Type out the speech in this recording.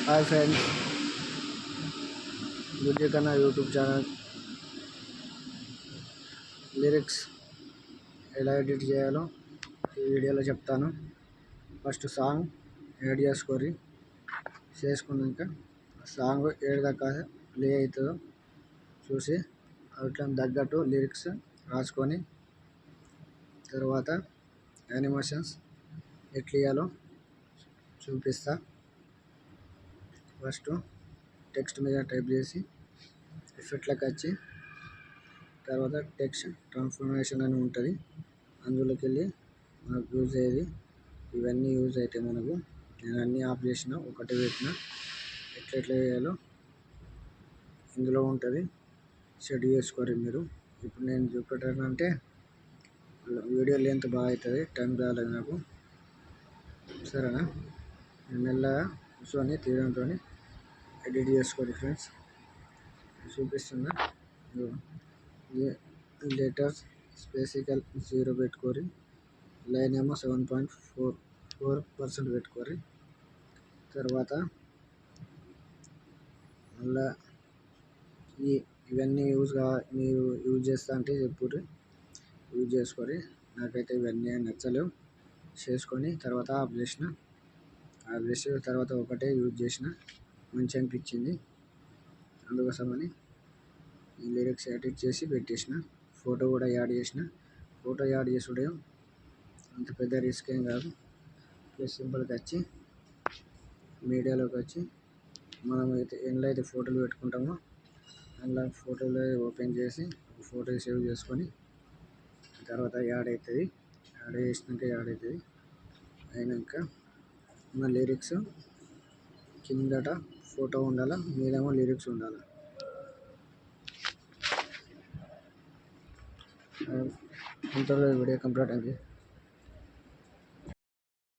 Hi friends, గుజ్జు కన్నా YouTube channel. Lyrics ఎలా ఎడిట్ చేయాలో ఈ వీడియోలో చెప్తాను. ఫస్ట్ సాంగ్ యాడ్ చేసుకున్నాక సాంగ్ ఏడు దాకా ప్లే అవుతుందో చూసి వాటికి తగ్గట్టు లిరిక్స్ రాసుకొని తర్వాత యానిమేషన్స్ ఎట్లా ఇవ్వాలో చూపిస్తా. ఫస్ట్ టెక్స్ట్ మీద టైప్ చేసి ఎఫెక్ట్లకు వచ్చి తర్వాత టెక్స్ట్ ట్రాన్స్ఫర్మేషన్ అని ఉంటుంది. అందులోకి వెళ్ళి మనకు యూజ్ అయ్యేది ఇవన్నీ యూజ్ అయితే మనకు నేను అన్నీ ఆఫ్ చేసిన, ఒకటి పెట్టిన. ఎట్లా చేయాలో ఇందులో ఉంటుంది, సెట్ చేసుకోరు మీరు. ఇప్పుడు నేను చూపెట్టానంటే వీడియో లెంత్ బాగా అవుతుంది, టైం కాలేదు నాకు. సరేనా? నేను మెల్లగా కూర్చొని తీయడంతో ఎడిట్ చేసుకోండి ఫ్రెండ్స్. చూపిస్తున్నా. లెటర్స్ స్పేసికల్ 0 పెట్టుకోరి, లైన్ ఏమో 7.44% పెట్టుకోరి. తర్వాత మళ్ళా ఇవన్నీ మీరు యూజ్ చేస్తా అంటే చెప్పుర్రి, యూజ్ చేసుకోరి. నాకైతే ఇవన్నీ నచ్చలేవు, చేసుకొని తర్వాత ఆఫ్ చేసిన తర్వాత ఒకటే యూజ్ చేసిన, మంచి అనిపించింది. అందుకోసమని ఈ లిరిక్స్ ఎడిట్ చేసి పెట్టేసిన. ఫోటో కూడా యాడ్ చేసిన. ఫోటో యాడ్ చేసుడే అంత పెద్ద రిస్క్ ఏం కాదు. ప్లస్ సింపుల్గా వచ్చి మీడియాలోకి వచ్చి మనం ఎందులో అయితే ఫోటోలు పెట్టుకుంటామో అందులో ఫోటోలు ఓపెన్ చేసి ఫోటో సేవ్ చేసుకొని తర్వాత యాడ్ అవుతుంది. అయినాక మన లిరిక్స్ కిందట ఫోటో ఉండాలి, మీదేమో లిరిక్స్ ఉండాలి. ఇంతలో వీడియో కంప్లీట్ అయింది.